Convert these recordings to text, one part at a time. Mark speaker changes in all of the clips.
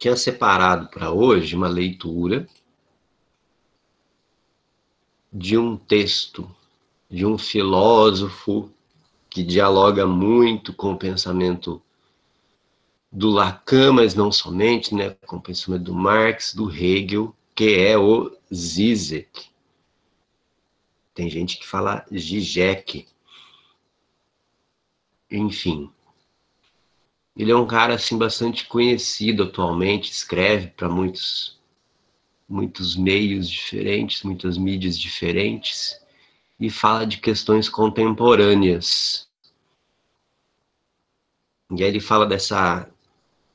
Speaker 1: tinha separado para hoje uma leitura de um texto de um filósofo que dialoga muito com o pensamento do Lacan, mas não somente, né, com o pensamento do Marx, do Hegel, que é o Zizek. Tem gente que fala Zizek. Enfim. Ele é um cara assim bastante conhecido atualmente, escreve para muitos meios diferentes, muitas mídias diferentes, e fala de questões contemporâneas. E aí ele fala dessa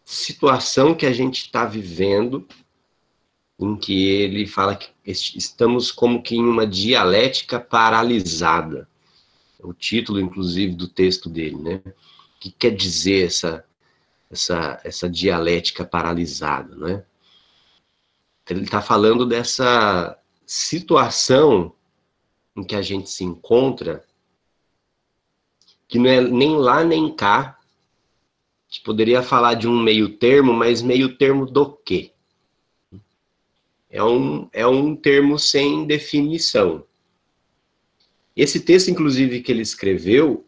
Speaker 1: situação que a gente está vivendo, em que ele fala que estamos como que em uma dialética paralisada. É o título, inclusive, do texto dele, né? O que quer dizer essa dialética paralisada, né? Ele está falando dessa situação em que a gente se encontra, que não é nem lá nem cá. A gente poderia falar de um meio termo, mas meio termo do quê? É um termo sem definição. Esse texto, inclusive, que ele escreveu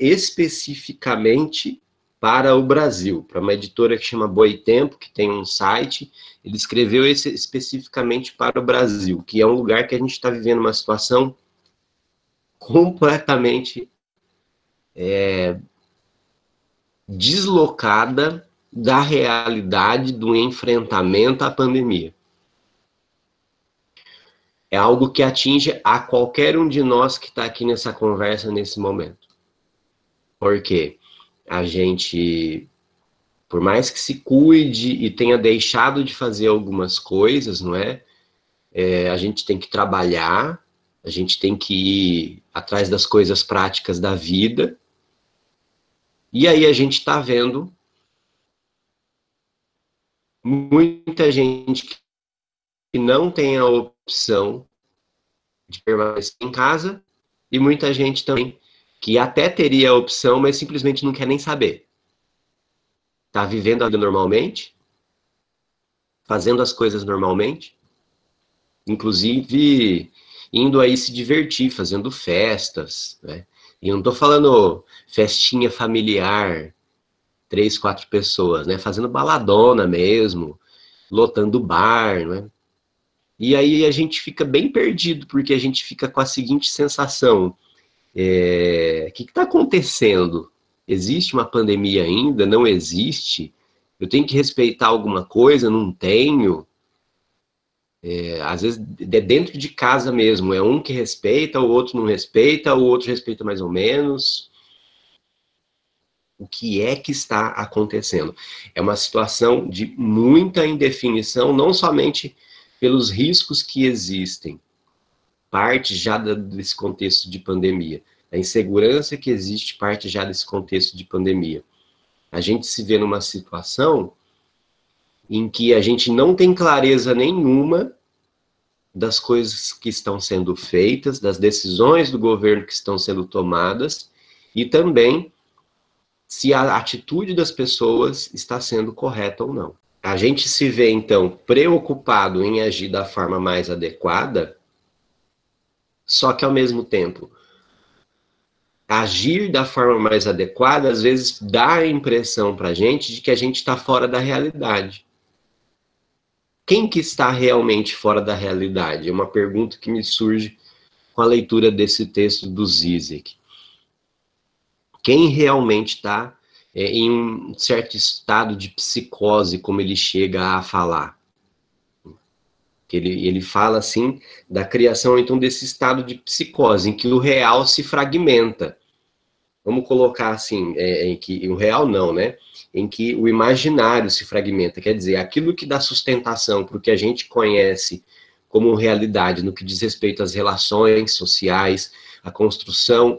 Speaker 1: especificamente para o Brasil, para uma editora que chama Boitempo, que tem um site. Ele escreveu esse especificamente para o Brasil, que é um lugar que a gente está vivendo uma situação completamente deslocada da realidade do enfrentamento à pandemia. É algo que atinge a qualquer um de nós que está aqui nessa conversa nesse momento. Porque a gente, por mais que se cuide e tenha deixado de fazer algumas coisas, não é? A gente tem que trabalhar, a gente tem que ir atrás das coisas práticas da vida. E aí a gente está vendo muita gente que não tem a opção de permanecer em casa, e muita gente também que até teria a opção, mas simplesmente não quer nem saber. Está vivendo a vida normalmente, fazendo as coisas normalmente, inclusive indo aí se divertir, fazendo festas, né? E eu não estou falando festinha familiar, 3, 4 pessoas, né? Fazendo baladona mesmo, lotando bar, né? E aí a gente fica bem perdido, porque a gente fica com a seguinte sensação: o que está acontecendo? Existe uma pandemia ainda? Não existe? Eu tenho que respeitar alguma coisa? Não tenho? Às vezes é dentro de casa mesmo, é um que respeita, o outro não respeita, o outro respeita mais ou menos. O que é que está acontecendo? É uma situação de muita indefinição, não somente pelos riscos que existem, parte já desse contexto de pandemia. A insegurança que existe parte já desse contexto de pandemia. A gente se vê numa situação em que a gente não tem clareza nenhuma das coisas que estão sendo feitas, das decisões do governo que estão sendo tomadas, e também se a atitude das pessoas está sendo correta ou não. A gente se vê, então, preocupado em agir da forma mais adequada, só que, ao mesmo tempo, agir da forma mais adequada, às vezes, dá a impressão para a gente de que a gente está fora da realidade. Quem que está realmente fora da realidade? É uma pergunta que me surge com a leitura desse texto do Zizek. Quem realmente está em um certo estado de psicose, como ele chega a falar? Ele fala, assim, da criação, então, desse estado de psicose, em que o real se fragmenta. Vamos colocar assim, em que o real não, né? Em que o imaginário se fragmenta, quer dizer, aquilo que dá sustentação para o que a gente conhece como realidade, no que diz respeito às relações sociais, a construção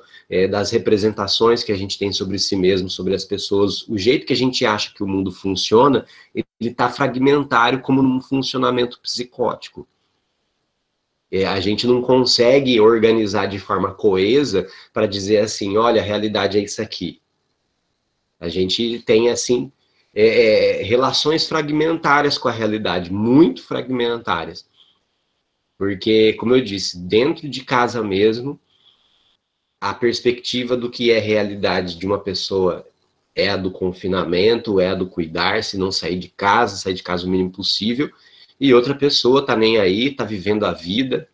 Speaker 1: das representações que a gente tem sobre si mesmo, sobre as pessoas, o jeito que a gente acha que o mundo funciona, ele está fragmentário como num funcionamento psicótico. A gente não consegue organizar de forma coesa para dizer assim, olha, a realidade é isso aqui. A gente tem, assim, relações fragmentárias com a realidade, muito fragmentárias. Porque, como eu disse, dentro de casa mesmo, a perspectiva do que é realidade de uma pessoa é a do confinamento, é a do cuidar, se não sair de casa o mínimo possível, e outra pessoa tá nem aí, tá vivendo a vida.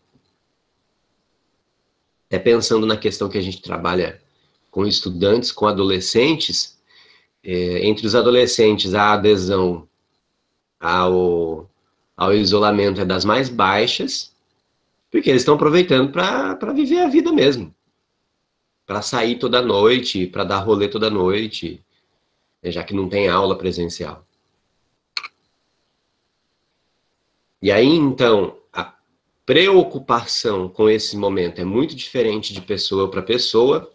Speaker 1: Até pensando na questão que a gente trabalha com estudantes, com adolescentes, entre os adolescentes a adesão ao isolamento é das mais baixas, porque eles estão aproveitando para viver a vida mesmo, para sair toda noite, para dar rolê toda noite, já que não tem aula presencial. E aí, então, a preocupação com esse momento é muito diferente de pessoa para pessoa,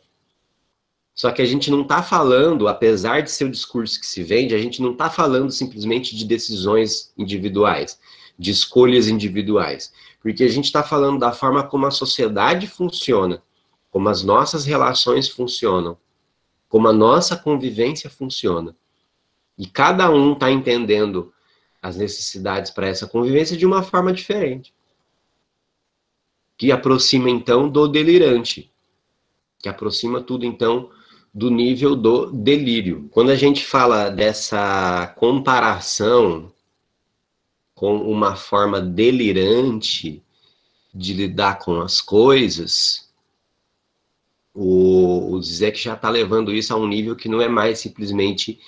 Speaker 1: só que a gente não está falando, apesar de ser o discurso que se vende, a gente não está falando simplesmente de decisões individuais, de escolhas individuais, porque a gente está falando da forma como a sociedade funciona, como as nossas relações funcionam, como a nossa convivência funciona. E cada um está entendendo as necessidades para essa convivência de uma forma diferente, que aproxima então do delirante, que aproxima tudo então do nível do delírio. Quando a gente fala dessa comparação com uma forma delirante de lidar com as coisas, o Zizek já está levando isso a um nível que não é mais simplesmente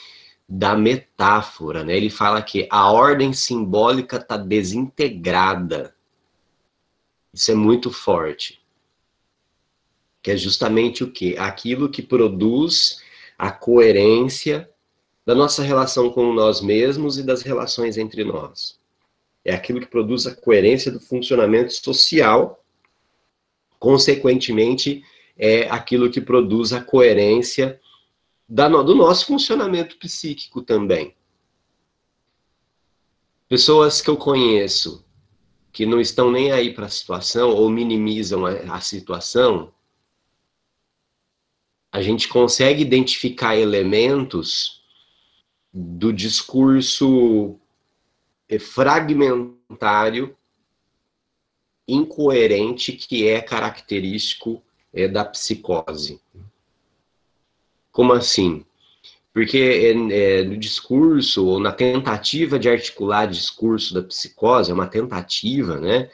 Speaker 1: da metáfora, né? Ele fala que a ordem simbólica está desintegrada. Isso é muito forte. Que é justamente o quê? Aquilo que produz a coerência da nossa relação com nós mesmos e das relações entre nós. É aquilo que produz a coerência do funcionamento social, consequentemente, é aquilo que produz a coerência do nosso funcionamento psíquico também. Pessoas que eu conheço que não estão nem aí para a situação ou minimizam a situação, a gente consegue identificar elementos do discurso fragmentário, incoerente, que é característico da psicose. Como assim? Porque no discurso, ou na tentativa de articular discurso da psicose, é uma tentativa, né?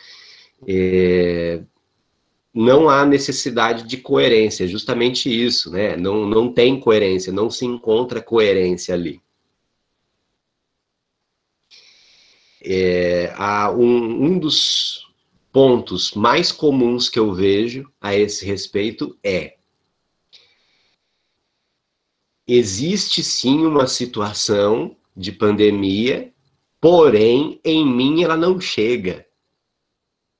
Speaker 1: Não há necessidade de coerência, é justamente isso, né? Não tem coerência, não se encontra coerência ali. Um dos pontos mais comuns que eu vejo a esse respeito existe sim uma situação de pandemia, porém, em mim ela não chega.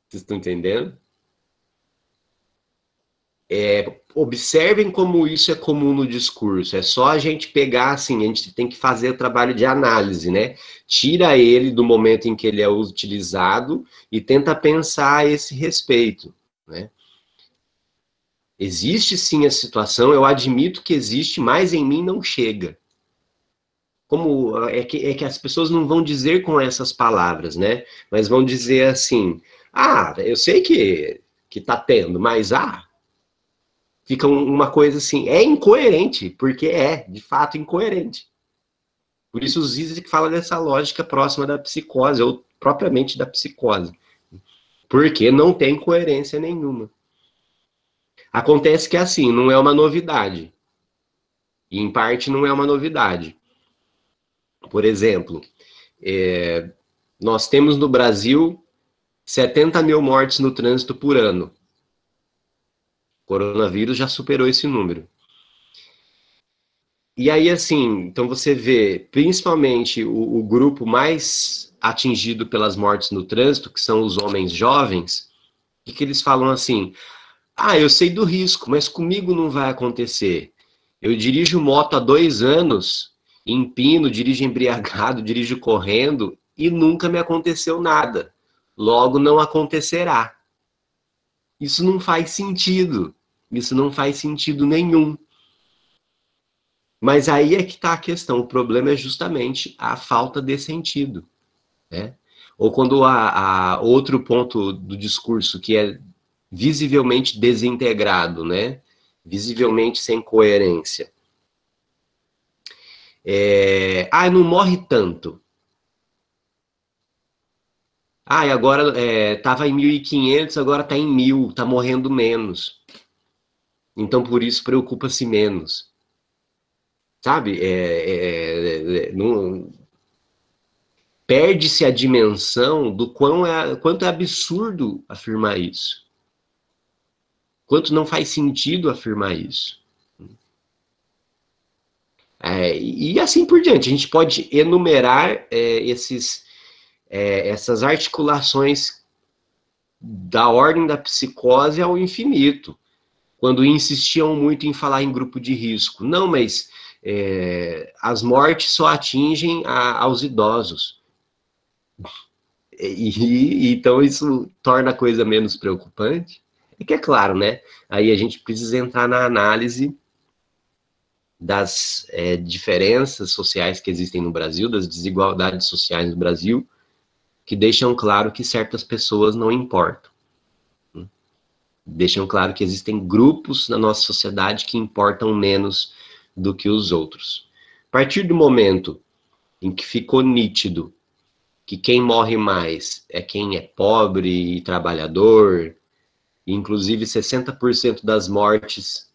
Speaker 1: Vocês estão entendendo? Observem como isso é comum no discurso. É só a gente pegar, assim, a gente tem que fazer o trabalho de análise, né? Tira ele do momento em que ele é utilizado e tenta pensar a esse respeito, né? Existe sim a situação, eu admito que existe, mas em mim não chega. Como que as pessoas não vão dizer com essas palavras, né? Mas vão dizer assim: ah, eu sei que tá tendo, mas fica uma coisa assim, é incoerente, porque de fato, incoerente. Por isso o Zizek fala dessa lógica próxima da psicose, ou propriamente da psicose. Porque não tem coerência nenhuma. Acontece que assim, não é uma novidade. E em parte não é uma novidade. Por exemplo, nós temos no Brasil 70 mil mortes no trânsito por ano. O coronavírus já superou esse número. E aí, assim, então você vê, principalmente o grupo mais atingido pelas mortes no trânsito, que são os homens jovens, que eles falam assim: ah, eu sei do risco, mas comigo não vai acontecer. Eu dirijo moto há 2 anos, empino, dirijo embriagado, dirijo correndo, e nunca me aconteceu nada. Logo, não acontecerá. Isso não faz sentido. Isso não faz sentido nenhum. Mas aí é que está a questão, o problema é justamente a falta de sentido, né? Ou quando há outro ponto do discurso que é visivelmente desintegrado, né? Visivelmente sem coerência. Não morre tanto. E agora estava em 1.500, agora está em 1.000, está morrendo menos. Então, por isso, preocupa-se menos. Sabe? Perde-se a dimensão do quanto é absurdo afirmar isso. Quanto não faz sentido afirmar isso. E assim por diante. A gente pode enumerar essas articulações da ordem da psicose ao infinito. Quando insistiam muito em falar em grupo de risco. Não, mas as mortes só atingem aos idosos. Então isso torna a coisa menos preocupante. É que é claro, né? Aí a gente precisa entrar na análise das diferenças sociais que existem no Brasil, das desigualdades sociais no Brasil, que deixam claro que certas pessoas não importam. Deixam claro que existem grupos na nossa sociedade que importam menos do que os outros. A partir do momento em que ficou nítido que quem morre mais é quem é pobre e trabalhador, e inclusive 60% das mortes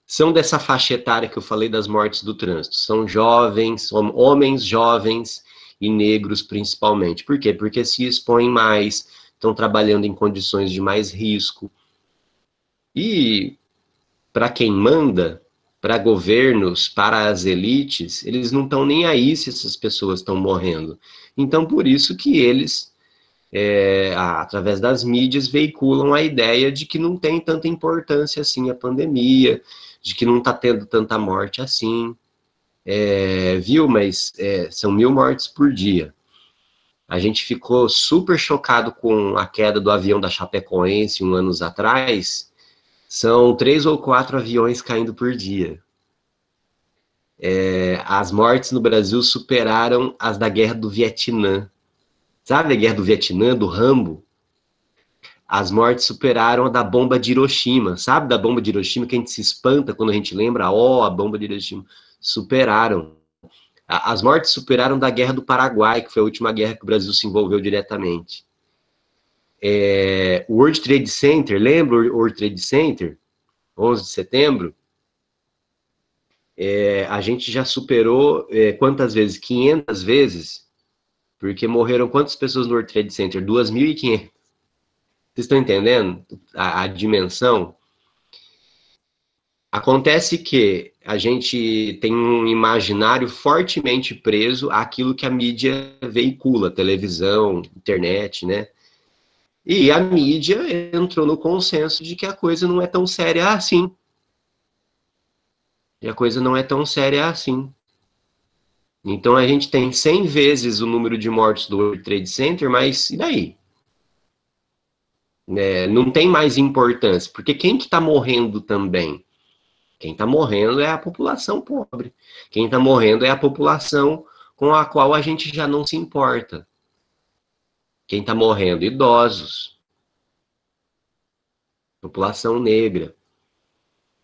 Speaker 1: são dessa faixa etária que eu falei das mortes do trânsito. São jovens, homens jovens e negros principalmente. Por quê? Porque se expõem mais, estão trabalhando em condições de mais risco. E para quem manda, para governos, para as elites, eles não estão nem aí se essas pessoas estão morrendo. Então, por isso que eles, através das mídias, veiculam a ideia de que não tem tanta importância assim a pandemia, de que não está tendo tanta morte assim. Viu? Mas são 1.000 mortes por dia. A gente ficou super chocado com a queda do avião da Chapecoense 1 ano atrás. São 3 ou 4 aviões caindo por dia. As mortes no Brasil superaram as da Guerra do Vietnã. Sabe a Guerra do Vietnã, do Rambo? As mortes superaram a da bomba de Hiroshima. Sabe da bomba de Hiroshima, que a gente se espanta quando a gente lembra? A bomba de Hiroshima. Superaram. As mortes superaram da Guerra do Paraguai, que foi a última guerra que o Brasil se envolveu diretamente. O World Trade Center, lembra o World Trade Center? 11 de setembro? A gente já superou quantas vezes? 500 vezes, porque morreram quantas pessoas no World Trade Center? 2.500. Vocês estão entendendo a dimensão? Acontece que a gente tem um imaginário fortemente preso àquilo que a mídia veicula, televisão, internet, né? E a mídia entrou no consenso de que a coisa não é tão séria assim. E a coisa não é tão séria assim. Então a gente tem 100 vezes o número de mortos do World Trade Center, mas e daí? Não tem mais importância, porque quem que está morrendo também? Quem está morrendo é a população pobre. Quem está morrendo é a população com a qual a gente já não se importa. Quem está morrendo? Idosos. População negra.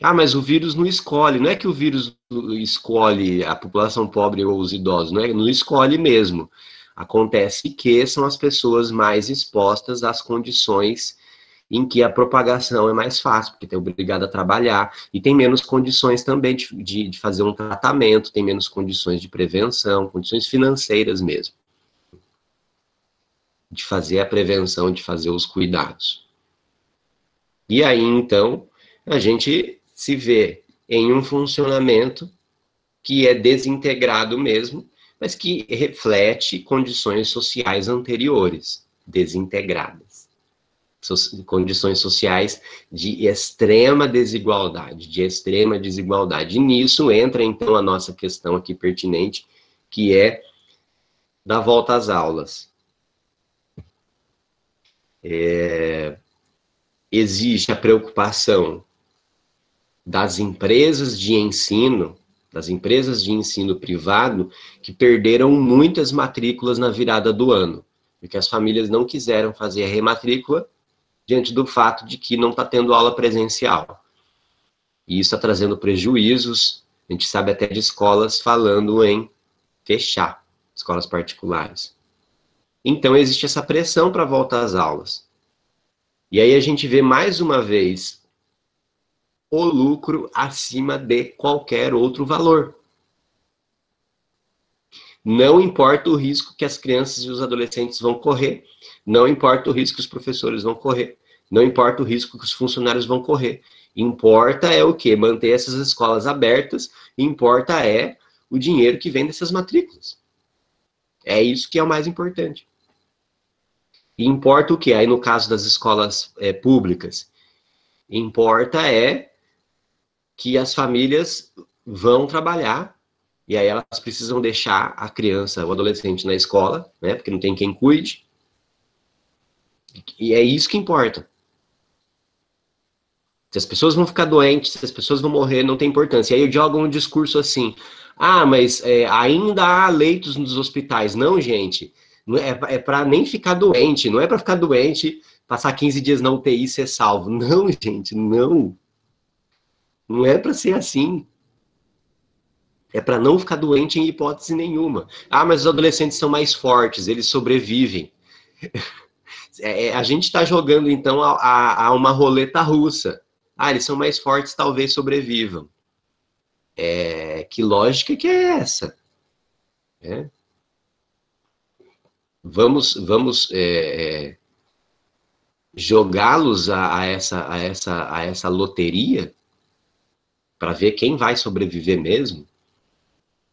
Speaker 1: Mas o vírus não escolhe. Não é que o vírus escolhe a população pobre ou os idosos. Não escolhe mesmo. Acontece que são as pessoas mais expostas às condições em que a propagação é mais fácil, porque tem obrigado a trabalhar, e tem menos condições também de fazer um tratamento, tem menos condições de prevenção, condições financeiras mesmo, de fazer a prevenção, de fazer os cuidados. E aí, então, a gente se vê em um funcionamento que é desintegrado mesmo, mas que reflete condições sociais anteriores, desintegradas. Condições sociais de extrema desigualdade, E nisso entra, então, a nossa questão aqui pertinente, que é da volta às aulas. Existe a preocupação das empresas de ensino, das empresas de ensino privado, que perderam muitas matrículas na virada do ano, porque as famílias não quiseram fazer a rematrícula diante do fato de que não está tendo aula presencial. E isso está trazendo prejuízos, a gente sabe até de escolas falando em fechar, escolas particulares. Então, existe essa pressão para voltar às aulas. E aí a gente vê mais uma vez o lucro acima de qualquer outro valor. Não importa o risco que as crianças e os adolescentes vão correr, não importa o risco que os professores vão correr, não importa o risco que os funcionários vão correr. Importa é o quê? Manter essas escolas abertas, importa é o dinheiro que vem dessas matrículas. É isso que é o mais importante. E importa o quê? Aí no caso das escolas públicas, importa é que as famílias vão trabalhar, e aí elas precisam deixar a criança, o adolescente na escola, né, porque não tem quem cuide, e é isso que importa. Se as pessoas vão ficar doentes, se as pessoas vão morrer, não tem importância. E aí jogam um discurso assim, mas ainda há leitos nos hospitais. Não, gente, não é para nem ficar doente, não é para ficar doente, passar 15 dias na UTI e ser salvo. Não, gente, não. Não é para ser assim. É para não ficar doente em hipótese nenhuma. Mas os adolescentes são mais fortes, eles sobrevivem. A gente está jogando, então, a uma roleta russa. Eles são mais fortes, talvez sobrevivam. Que lógica que é essa? Vamos jogá-los a essa loteria para ver quem vai sobreviver mesmo?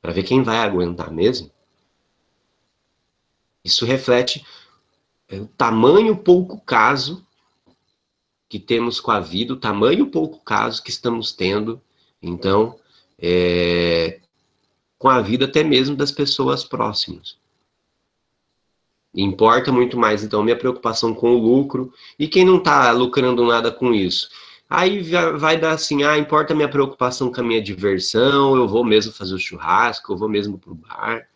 Speaker 1: Para ver quem vai aguentar mesmo? Isso reflete o tamanho pouco caso que temos com a vida, o tamanho pouco caso que estamos tendo, então, com a vida até mesmo das pessoas próximas. Importa muito mais, então, minha preocupação com o lucro, e quem não está lucrando nada com isso? Aí vai dar assim, importa a minha preocupação com a minha diversão, eu vou mesmo fazer o churrasco, eu vou mesmo pro bar,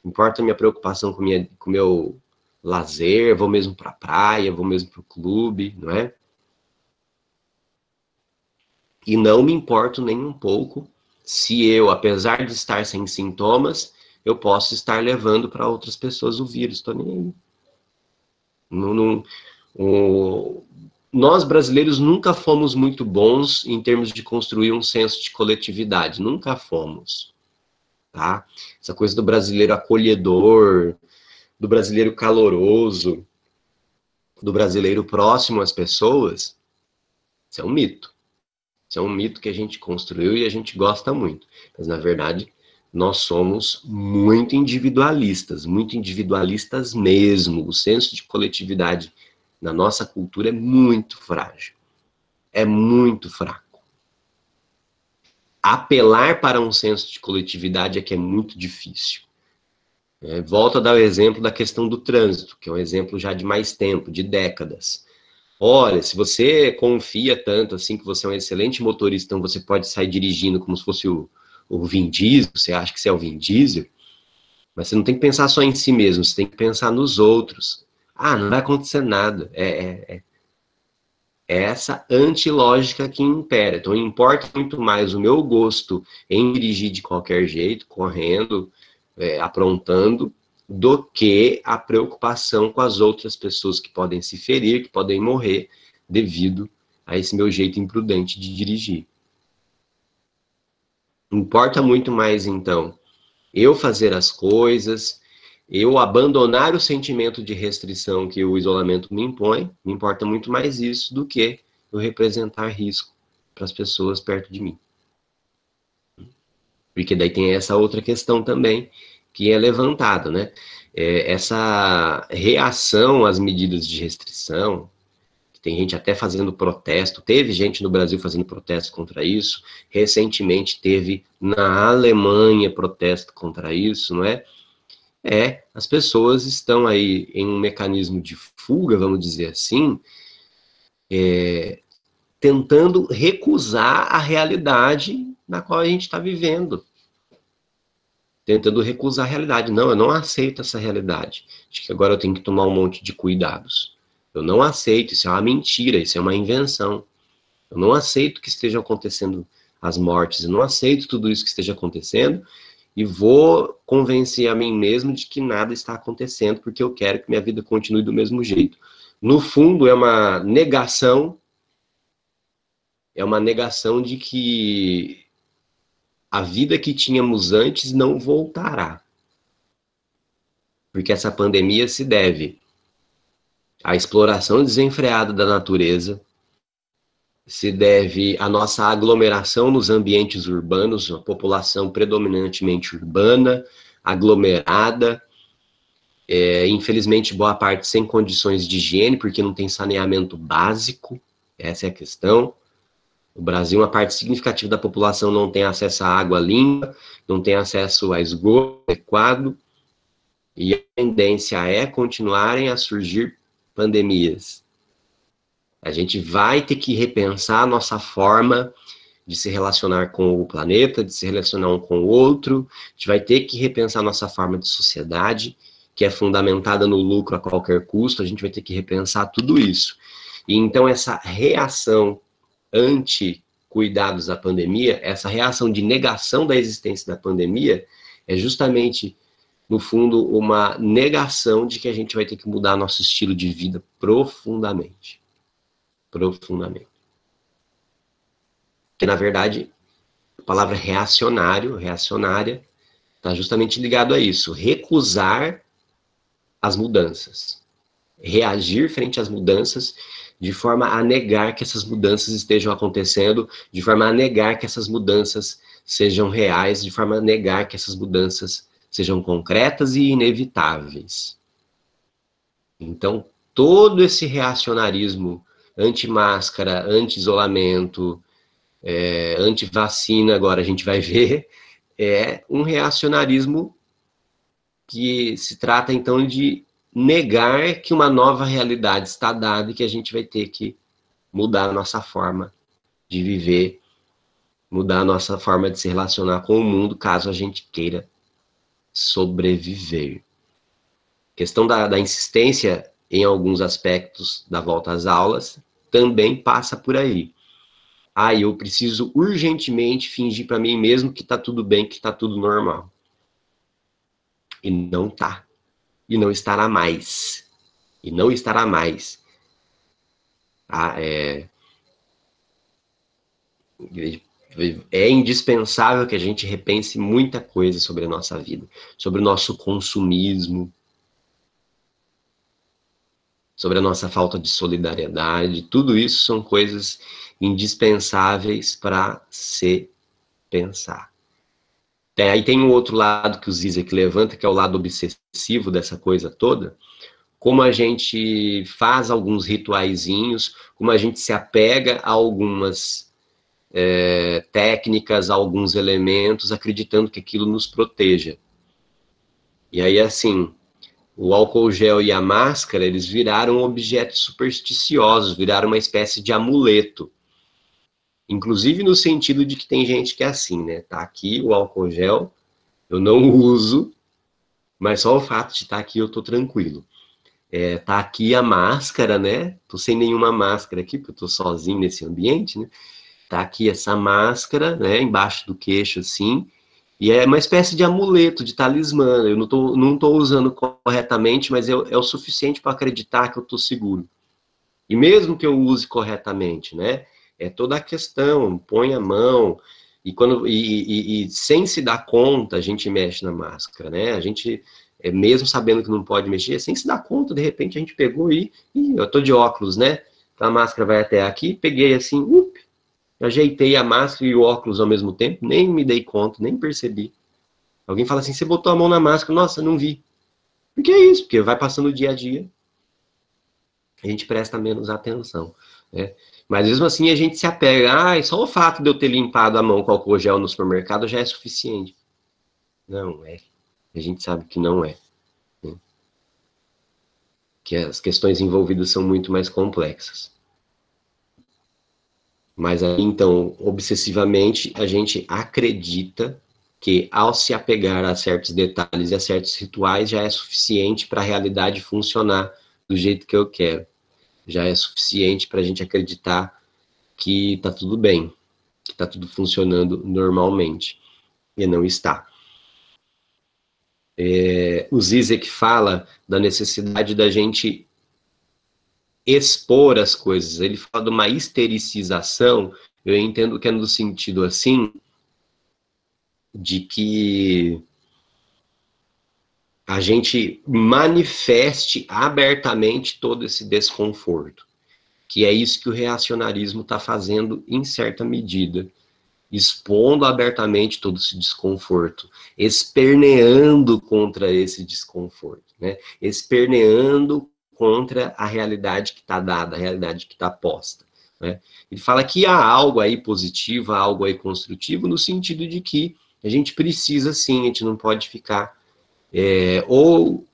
Speaker 1: importa a minha preocupação com o meu lazer, eu vou mesmo pra praia, eu vou mesmo pro clube, não é? E não me importo nem um pouco se eu, apesar de estar sem sintomas, eu posso estar levando para outras pessoas o vírus, estou nem aí. Nós brasileiros nunca fomos muito bons em termos de construir um senso de coletividade, nunca fomos, tá? Essa coisa do brasileiro acolhedor, do brasileiro caloroso, do brasileiro próximo às pessoas, isso é um mito. Isso é um mito que a gente construiu e a gente gosta muito. Mas, na verdade, nós somos muito individualistas mesmo. O senso de coletividade na nossa cultura é muito frágil. É muito fraco. Apelar para um senso de coletividade é que é muito difícil. Volto a dar o exemplo da questão do trânsito, que é um exemplo já de mais tempo, de décadas. Olha, se você confia tanto assim que você é um excelente motorista, então você pode sair dirigindo como se fosse o Vin Diesel, você acha que você é o Vin Diesel, mas você não tem que pensar só em si mesmo, você tem que pensar nos outros. Não vai acontecer nada. É essa antilógica que impera. Então, importa muito mais o meu gosto em dirigir de qualquer jeito, correndo, aprontando, do que a preocupação com as outras pessoas que podem se ferir, que podem morrer devido a esse meu jeito imprudente de dirigir. Importa muito mais, então, eu fazer as coisas, eu abandonar o sentimento de restrição que o isolamento me impõe, me importa muito mais isso do que eu representar risco para as pessoas perto de mim. Porque daí tem essa outra questão também, que é levantada, né? Essa reação às medidas de restrição, que tem gente até fazendo protesto, teve gente no Brasil fazendo protesto contra isso, recentemente teve na Alemanha protesto contra isso, não é? As pessoas estão aí em um mecanismo de fuga, vamos dizer assim, tentando recusar a realidade na qual a gente está vivendo. tentando recusar a realidade. Não, eu não aceito essa realidade. Acho que agora eu tenho que tomar um monte de cuidados. Eu não aceito, isso é uma mentira, isso é uma invenção. Eu não aceito que estejam acontecendo as mortes, eu não aceito tudo isso que esteja acontecendo e vou convencer a mim mesmo de que nada está acontecendo porque eu quero que minha vida continue do mesmo jeito. No fundo, é uma negação de que a vida que tínhamos antes não voltará. Porque essa pandemia se deve à exploração desenfreada da natureza, se deve à nossa aglomeração nos ambientes urbanos, uma população predominantemente urbana, aglomerada, infelizmente boa parte sem condições de higiene, porque não tem saneamento básico, essa é a questão. No Brasil, uma parte significativa da população não tem acesso à água limpa, não tem acesso a esgoto adequado, e a tendência é continuarem a surgir pandemias. A gente vai ter que repensar a nossa forma de se relacionar com o planeta, de se relacionar um com o outro, a gente vai ter que repensar a nossa forma de sociedade, que é fundamentada no lucro a qualquer custo, a gente vai ter que repensar tudo isso. E então essa reação anti-cuidados da pandemia, essa reação de negação da existência da pandemia, é justamente, no fundo, uma negação de que a gente vai ter que mudar nosso estilo de vida profundamente. Profundamente. Porque, na verdade, a palavra reacionário, reacionária, está justamente ligado a isso. Recusar as mudanças. Reagir frente às mudanças de forma a negar que essas mudanças estejam acontecendo, de forma a negar que essas mudanças sejam reais, de forma a negar que essas mudanças sejam concretas e inevitáveis. Então, todo esse reacionarismo anti-máscara, anti-isolamento, anti-vacina, agora a gente vai ver, é um reacionarismo que se trata, então, de negar que uma nova realidade está dada e que a gente vai ter que mudar a nossa forma de viver, mudar a nossa forma de se relacionar com o mundo, caso a gente queira sobreviver. A questão da insistência em alguns aspectos da volta às aulas também passa por aí. Eu preciso urgentemente fingir para mim mesmo que está tudo bem, que está tudo normal. E não está. E não estará mais. E não estará mais. É indispensável que a gente repense muita coisa sobre a nossa vida, sobre o nosso consumismo, sobre a nossa falta de solidariedade. Tudo isso são coisas indispensáveis para se pensar. Aí tem um outro lado que o Zizek levanta, que é o lado obsessivo dessa coisa toda, como a gente faz alguns rituaizinhos, como a gente se apega a algumas técnicas, a alguns elementos, acreditando que aquilo nos proteja. E aí, assim, o álcool gel e a máscara, eles viraram objetos supersticiosos, viraram uma espécie de amuleto. Inclusive no sentido de que tem gente que é assim, né? Tá aqui o álcool gel, eu não uso, mas só o fato de estar aqui eu tô tranquilo. Tá aqui a máscara, né? Tô sem nenhuma máscara aqui, porque eu tô sozinho nesse ambiente, né? Tá aqui essa máscara, né? Embaixo do queixo, assim. E é uma espécie de amuleto, de talismã. Eu não tô usando corretamente, mas é o suficiente para acreditar que eu tô seguro. E mesmo que eu use corretamente, né? É toda a questão, põe a mão, e sem se dar conta, a gente mexe na máscara, né? A gente, mesmo sabendo que não pode mexer, sem se dar conta, de repente a gente pegou eu tô de óculos, né? Então a máscara vai até aqui, peguei assim, ajeitei a máscara e o óculos ao mesmo tempo, nem me dei conta, nem percebi. Alguém fala assim, você botou a mão na máscara, nossa, não vi. Por que é isso? Porque vai passando o dia a dia, a gente presta menos atenção, né? Mas mesmo assim a gente se apega, só o fato de eu ter limpado a mão com álcool gel no supermercado já é suficiente. Não é. A gente sabe que não é. Né? Que as questões envolvidas são muito mais complexas. Mas aí, então, obsessivamente, a gente acredita que, ao se apegar a certos detalhes e a certos rituais, já é suficiente para a realidade funcionar do jeito que eu quero. Já é suficiente para a gente acreditar que está tudo bem, que está tudo funcionando normalmente. E não está. O Zizek fala da necessidade da gente expor as coisas. Ele fala de uma estericização, eu entendo que é no sentido assim, de que a gente manifeste abertamente todo esse desconforto, que é isso que o reacionarismo está fazendo em certa medida, expondo abertamente todo esse desconforto, esperneando contra esse desconforto, né? Esperneando contra a realidade que está dada, a realidade que está posta, né? Ele fala que há algo aí positivo, há algo aí construtivo, no sentido de que a gente precisa sim, a gente não pode ficar ou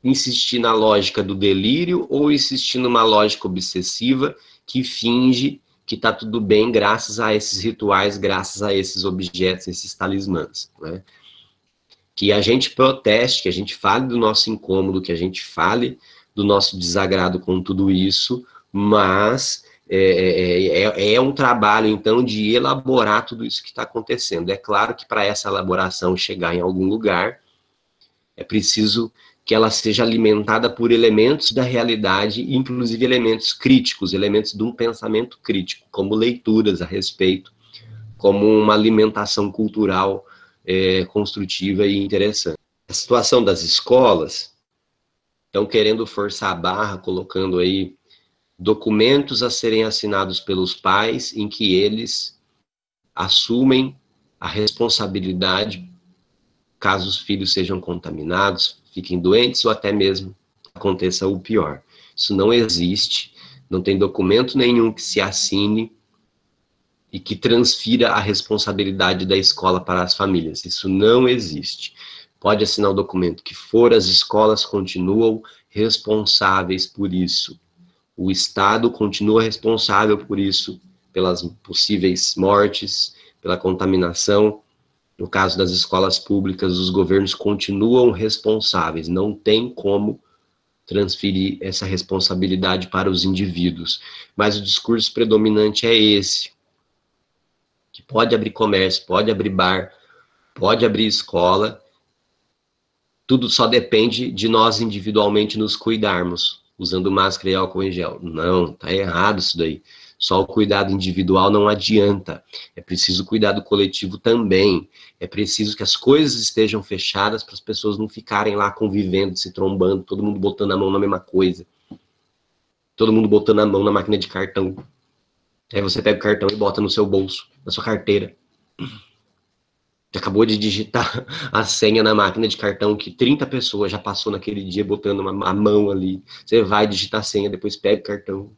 Speaker 1: insistir na lógica do delírio ou insistir numa lógica obsessiva que finge que está tudo bem graças a esses rituais, graças a esses objetos, esses talismãs, né? Que a gente proteste, que a gente fale do nosso incômodo, que a gente fale do nosso desagrado com tudo isso, mas é um trabalho, então, de elaborar tudo isso que está acontecendo. É claro que para essa elaboração chegar em algum lugar, é preciso que ela seja alimentada por elementos da realidade, inclusive elementos críticos, elementos de um pensamento crítico, como leituras a respeito, como uma alimentação cultural construtiva e interessante. A situação das escolas estão querendo forçar a barra, colocando aí documentos a serem assinados pelos pais em que eles assumem a responsabilidade caso os filhos sejam contaminados, fiquem doentes ou até mesmo aconteça o pior. Isso não existe, não tem documento nenhum que se assine e que transfira a responsabilidade da escola para as famílias. Isso não existe. Pode assinar o documento que for, as escolas continuam responsáveis por isso. O Estado continua responsável por isso, pelas possíveis mortes, pela contaminação. No caso das escolas públicas, os governos continuam responsáveis, não tem como transferir essa responsabilidade para os indivíduos. Mas o discurso predominante é esse, que pode abrir comércio, pode abrir bar, pode abrir escola, tudo só depende de nós individualmente nos cuidarmos, usando máscara e álcool em gel. Não, tá errado isso daí. Só o cuidado individual não adianta. É preciso cuidado coletivo também. É preciso que as coisas estejam fechadas para as pessoas não ficarem lá convivendo, se trombando, todo mundo botando a mão na mesma coisa. Todo mundo botando a mão na máquina de cartão. Aí você pega o cartão e bota no seu bolso, na sua carteira. Você acabou de digitar a senha na máquina de cartão que 30 pessoas já passou naquele dia botando a mão ali. Você vai digitar a senha, depois pega o cartão,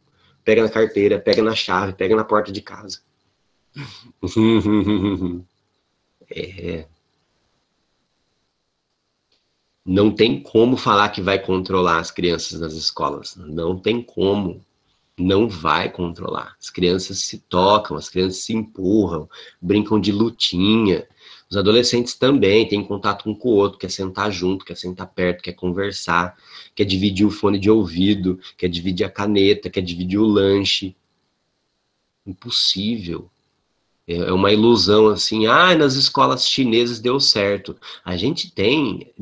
Speaker 1: pega na carteira, pega na chave, pega na porta de casa. Não tem como falar que vai controlar as crianças nas escolas. Não tem como. Não vai controlar. As crianças se tocam, as crianças se empurram, brincam de lutinha. Os adolescentes também têm contato um com o outro, quer sentar junto, quer sentar perto, quer conversar, quer dividir o fone de ouvido, quer dividir a caneta, quer dividir o lanche. Impossível. É uma ilusão assim, nas escolas chinesas deu certo. A gente tem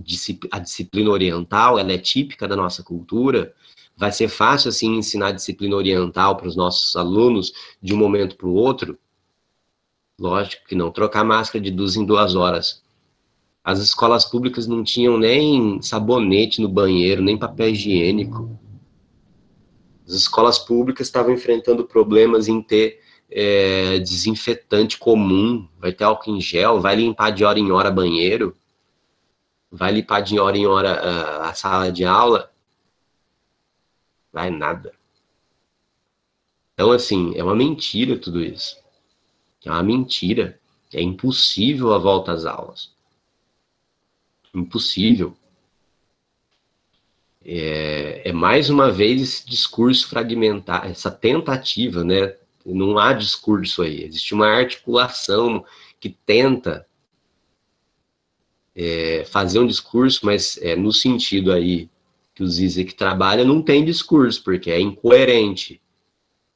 Speaker 1: a disciplina oriental, ela é típica da nossa cultura. Vai ser fácil assim ensinar a disciplina oriental para os nossos alunos de um momento para o outro? Lógico que não. Trocar máscara de 2 em 2 horas. As escolas públicas não tinham nem sabonete no banheiro, nem papel higiênico. As escolas públicas estavam enfrentando problemas em ter desinfetante comum, vai ter álcool em gel, vai limpar de hora em hora banheiro, vai limpar de hora em hora a sala de aula, vai nada. Então, assim, é uma mentira tudo isso. É uma mentira. É impossível a volta às aulas. Impossível. É mais uma vez esse discurso fragmentar, essa tentativa, né? Não há discurso aí, existe uma articulação que tenta fazer um discurso, mas no sentido aí que o Zizek trabalha, não tem discurso, porque é incoerente.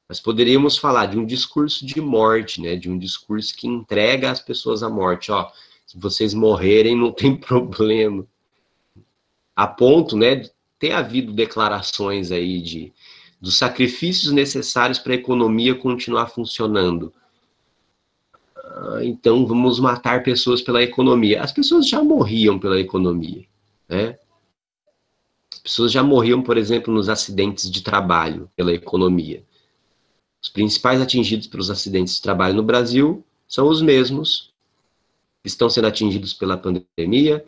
Speaker 1: Mas poderíamos falar de um discurso de morte, né? De um discurso que entrega as pessoas à morte. Ó, se vocês morrerem, não tem problema. A ponto, né, de ter havido declarações aí dos sacrifícios necessários para a economia continuar funcionando. Então vamos matar pessoas pela economia. As pessoas já morriam pela economia, né? As pessoas já morriam, por exemplo, nos acidentes de trabalho pela economia. Os principais atingidos pelos acidentes de trabalho no Brasil são os mesmos que estão sendo atingidos pela pandemia,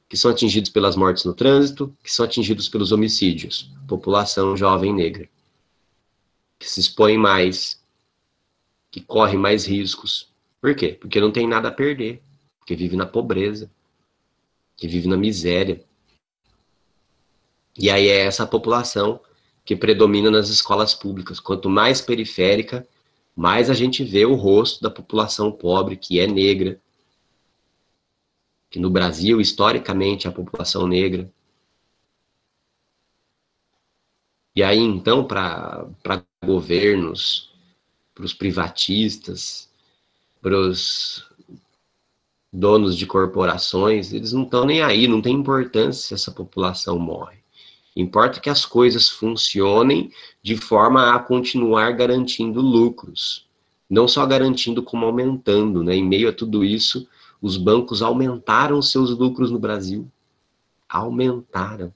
Speaker 1: que são atingidos pelas mortes no trânsito, que são atingidos pelos homicídios. População jovem negra, que se expõe mais, que corre mais riscos. Por quê? Porque não tem nada a perder, porque vive na pobreza, que vive na miséria. E aí é essa população que predomina nas escolas públicas. Quanto mais periférica, mais a gente vê o rosto da população pobre, que é negra, que no Brasil, historicamente, é a população negra. E aí, então, para governos, para os privatistas, para os donos de corporações, eles não estão nem aí, não tem importância se essa população morre. Importa que as coisas funcionem de forma a continuar garantindo lucros. Não só garantindo, como aumentando, né? Em meio a tudo isso, os bancos aumentaram seus lucros no Brasil. Aumentaram.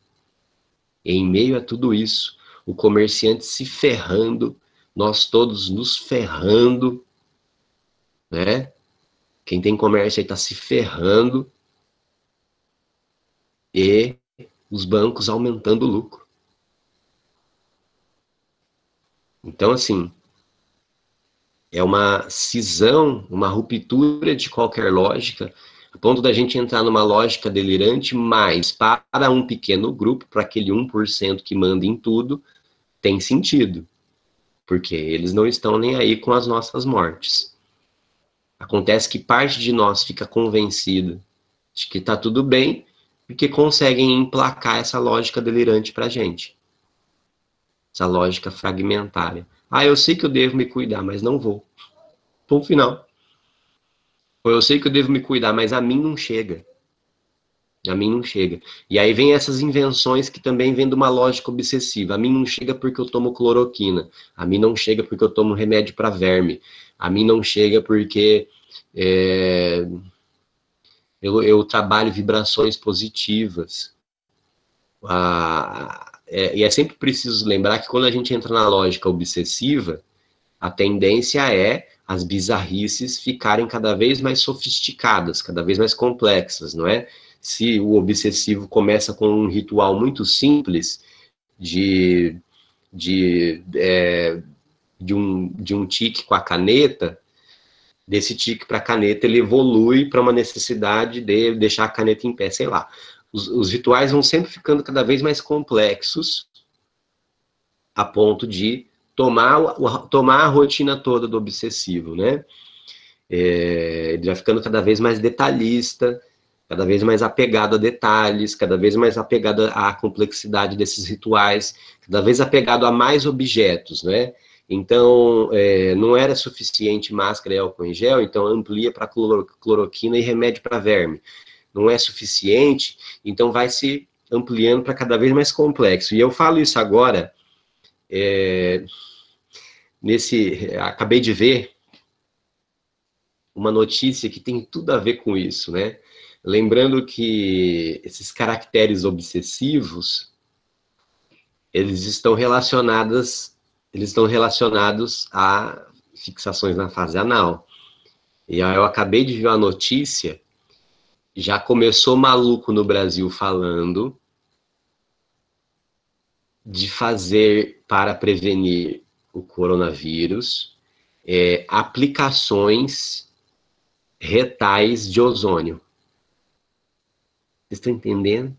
Speaker 1: E em meio a tudo isso, o comerciante se ferrando, nós todos nos ferrando, né? Quem tem comércio aí está se ferrando e os bancos aumentando o lucro. Então, assim, é uma cisão, uma ruptura de qualquer lógica, a ponto da gente entrar numa lógica delirante, mas para um pequeno grupo, para aquele 1% que manda em tudo, tem sentido, porque eles não estão nem aí com as nossas mortes. Acontece que parte de nós fica convencida de que está tudo bem, porque conseguem emplacar essa lógica delirante para a gente. Essa lógica fragmentária. Ah, eu sei que eu devo me cuidar, mas não vou. Ponto final. Ou eu sei que eu devo me cuidar, mas a mim não chega. A mim não chega. E aí vem essas invenções que também vêm de uma lógica obsessiva. A mim não chega porque eu tomo cloroquina. A mim não chega porque eu tomo remédio para verme. A mim não chega porque eu trabalho vibrações positivas. E é sempre preciso lembrar que quando a gente entra na lógica obsessiva, a tendência é as bizarrices ficarem cada vez mais sofisticadas, cada vez mais complexas, não é? Se o obsessivo começa com um ritual muito simples de um tique com a caneta, desse tique para a caneta ele evolui para uma necessidade de deixar a caneta em pé, sei lá. Os rituais vão sempre ficando cada vez mais complexos a ponto de tomar a rotina toda do obsessivo, né? Ele vai ficando cada vez mais detalhista, cada vez mais apegado a detalhes, cada vez mais apegado à complexidade desses rituais, cada vez apegado a mais objetos, né? Então, não era suficiente máscara e álcool em gel, então amplia para cloroquina e remédio para verme. Não é suficiente, então vai se ampliando para cada vez mais complexo. E eu falo isso agora, acabei de ver uma notícia que tem tudo a ver com isso, né? Lembrando que esses caracteres obsessivos, eles estão relacionados a fixações na fase anal. E aí eu acabei de ver uma notícia, já começou maluco no Brasil falando de fazer, para prevenir o coronavírus, aplicações retais de ozônio. Vocês estão entendendo?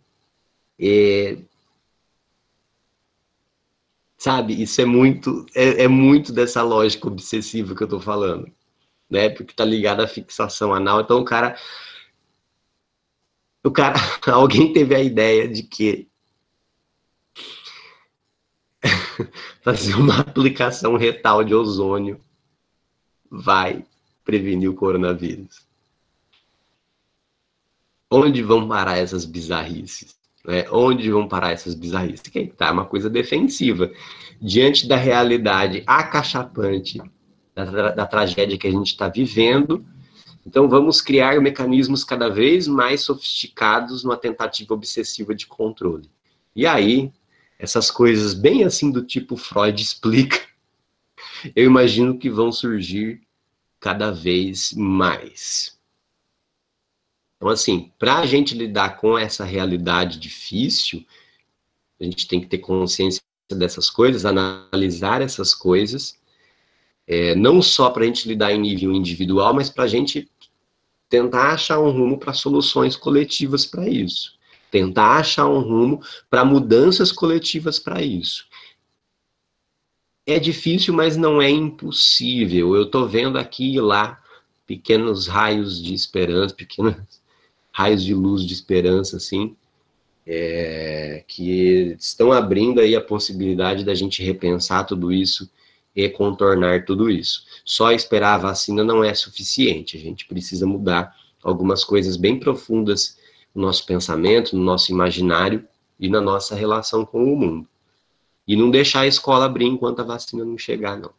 Speaker 1: Sabe, isso é muito dessa lógica obsessiva que eu tô falando, né? Porque tá ligado à fixação anal. Então o cara O cara, alguém teve a ideia de que fazer uma aplicação retal de ozônio vai prevenir o coronavírus. Onde vão parar essas bizarrices? Né? Onde vão parar essas bizarrices? Que tá uma coisa defensiva. Diante da realidade acachapante da tragédia que a gente está vivendo, então vamos criar mecanismos cada vez mais sofisticados numa tentativa obsessiva de controle. E aí, essas coisas bem assim do tipo Freud explica, eu imagino que vão surgir cada vez mais. Então, assim, para a gente lidar com essa realidade difícil, a gente tem que ter consciência dessas coisas, analisar essas coisas, não só para a gente lidar em nível individual, mas para a gente tentar achar um rumo para soluções coletivas para isso. Tentar achar um rumo para mudanças coletivas para isso. É difícil, mas não é impossível. Eu estou vendo aqui e lá pequenos raios de esperança, pequenos raios de luz de esperança, assim, que estão abrindo aí a possibilidade da gente repensar tudo isso e contornar tudo isso. Só esperar a vacina não é suficiente, a gente precisa mudar algumas coisas bem profundas no nosso pensamento, no nosso imaginário e na nossa relação com o mundo. E não deixar a escola abrir enquanto a vacina não chegar, não.